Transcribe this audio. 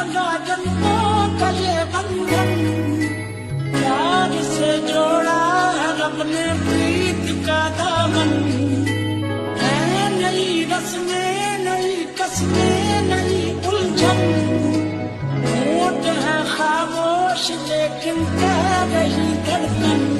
लगा जन्मों का ये बंधन, प्यार से जोड़ा है रब ने प्रीत का दामन। है नई रस्में, नई कस्में, नई उलझन, होठ है खामोश लेकिन कह रही धड़कन।